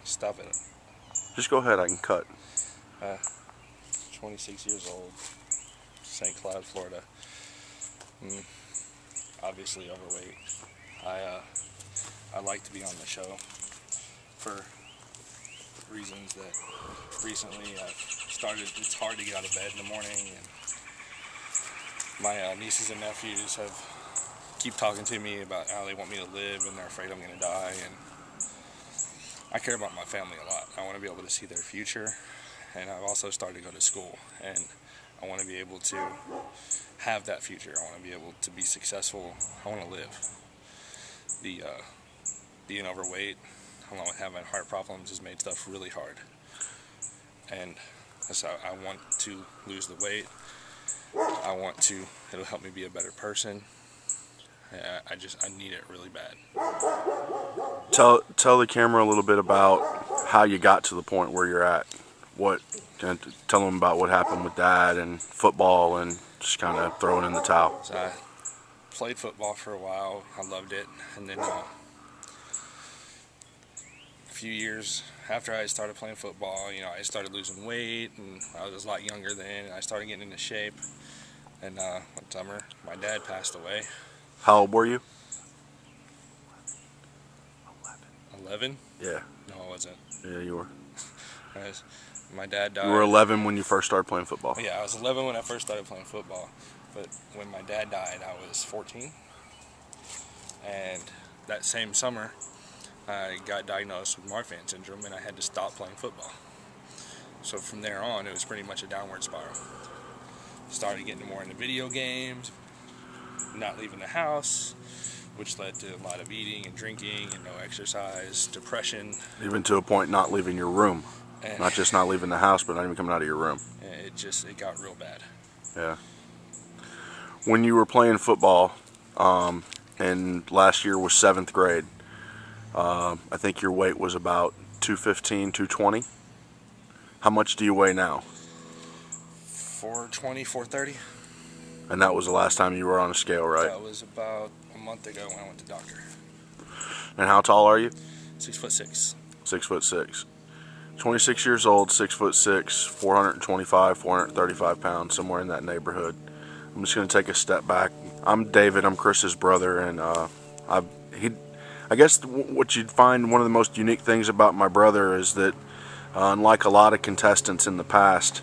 Stop it. Just go ahead, I can cut. 26 years old, St. Cloud, Florida. Obviously overweight. I like to be on the show for reasons that recently I've started. It's hard to get out of bed in the morning, and my nieces and nephews keep talking to me about how they want me to live and they're afraid I'm going to die, and I care about my family a lot. I want to be able to see their future, and I've also started to go to school, and I want to be able to have that future. I want to be able to be successful. I want to live. Being overweight, along with having heart problems, has made stuff really hard, and so I want to lose the weight. It'll help me be a better person. I need it really bad. Tell the camera a little bit about how you got to the point where you're at. Tell them about what happened with Dad and football, and just kind of throwing in the towel. So I played football for a while. I loved it, and then a few years after I started playing football, I started losing weight, and I was a lot younger then, and I started getting into shape. And one summer, my dad passed away. How old were you? 11? Yeah. No, I wasn't. Yeah, you were. My dad died. You were 11 when you first started playing football. Yeah, I was 11 when I first started playing football. But when my dad died, I was 14. And that same summer, I got diagnosed with Marfan syndrome, and I had to stop playing football. So from there on, it was pretty much a downward spiral. Started getting more into video games, not leaving the house, which led to a lot of eating and drinking and no exercise, depression. Even to a point not leaving your room. And not just not leaving the house, but not even coming out of your room. It got real bad. Yeah. When you were playing football, and last year was 7th grade, I think your weight was about 215, 220. How much do you weigh now? 420, 430. And that was the last time you were on a scale, right? That was about a month ago when I went to doctor. And how tall are you? 6'6". 6'6". 26 years old, 6'6", 425, 435 pounds, somewhere in that neighborhood. I'm just going to take a step back. I'm David. I'm Chris's brother, and I guess what you'd find one of the most unique things about my brother is that, unlike a lot of contestants in the past,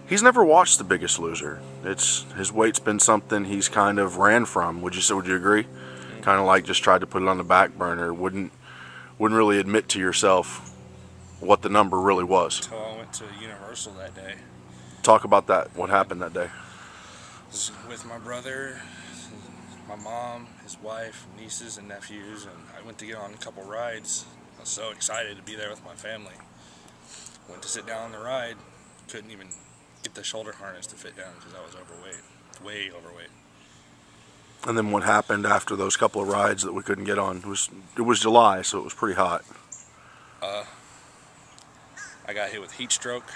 he's never watched The Biggest Loser. His weight's been something he's kind of ran from. Would you agree? Mm-hmm. Kind of like just tried to put it on the back burner. Wouldn't really admit to yourself what the number really was. Until I went to Universal that day. Talk about that. What happened that day? I was with my brother, my mom, his wife, nieces and nephews, and I went to get on a couple rides. I was so excited to be there with my family. Went to sit down on the ride, couldn't even get the shoulder harness to fit down because I was overweight, way overweight. And then what happened after those couple of rides that we couldn't get on? It was July, so it was pretty hot. I got hit with heat stroke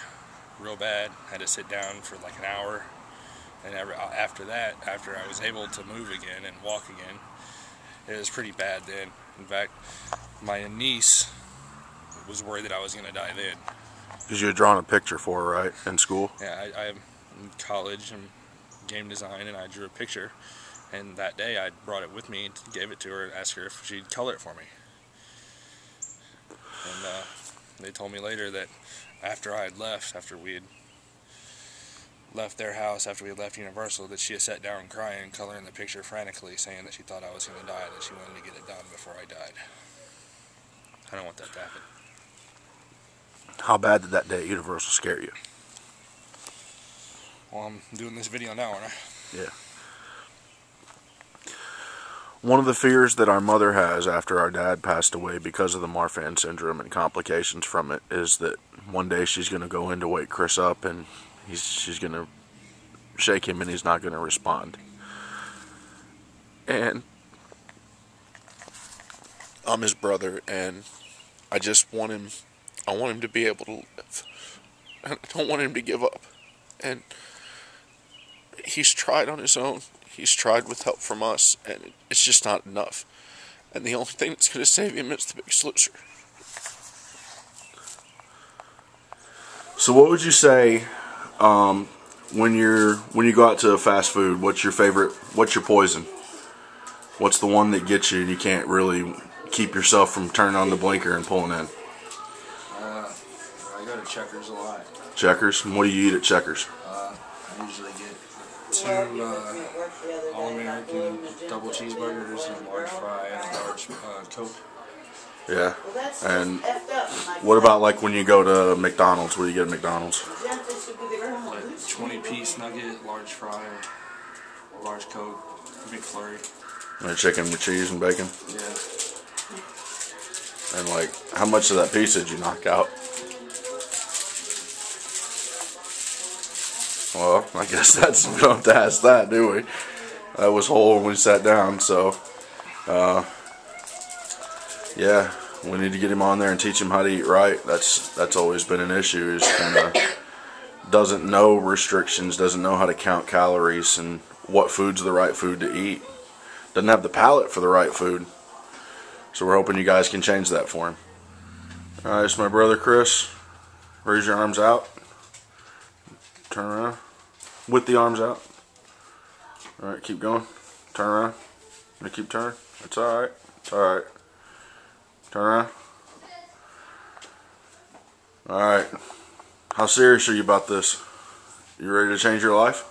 real bad. Had to sit down for like an hour. And after that, after I was able to move again and walk again, it was pretty bad then. In fact, my niece was worried that I was going to die then. Because you had drawn a picture for her, right, in school? Yeah, I'm in college and game design, and I drew a picture. And that day I brought it with me, gave it to her, and asked her if she'd color it for me. And they told me later that after I had left, after we had left their house, after we had left Universal, that she had sat down crying, coloring the picture frantically, saying that she thought I was going to die, that she wanted to get it done before I died. I don't want that to happen. How bad did that day at Universal scare you? Well, I'm doing this video now, aren't I? Yeah. One of the fears that our mother has after our dad passed away because of the Marfan syndrome and complications from it is that one day she's going to go in to wake Chris up, and she's going to shake him and he's not going to respond. And I'm his brother, and I just want him to be able to live. And I don't want him to give up. And he's tried on his own. He's tried with help from us, and it's just not enough. And the only thing that's going to save him is The Biggest Loser. So what would you say when you go out to fast food? What's your favorite? What's your poison? What's the one that gets you and you can't really keep yourself from turning on the blinker and pulling in? I go to Checkers a lot. Checkers? And what do you eat at Checkers? I usually get 2 All-American double cheeseburgers and a large fry and a large Coke. Yeah. And what about like when you go to McDonald's? What do you get at McDonald's? Like 20-piece nugget, large fry, large Coke, McFlurry. And a chicken with cheese and bacon? Yeah. And like, how much of that pizza did you knock out? Well, I guess we don't have to ask that, do we? That was whole when we sat down, so yeah, we need to get him on there and teach him how to eat right. That's always been an issue, is kind of doesn't know restrictions, doesn't know how to count calories and what food's the right food to eat. Doesn't have the palate for the right food. So we're hoping you guys can change that for him. Alright, it's my brother Chris. Raise your arms out. Turn around. With the arms out. Alright, keep going. Turn around. You keep turning. It's alright. It's alright. Turn around. Alright. How serious are you about this? You ready to change your life?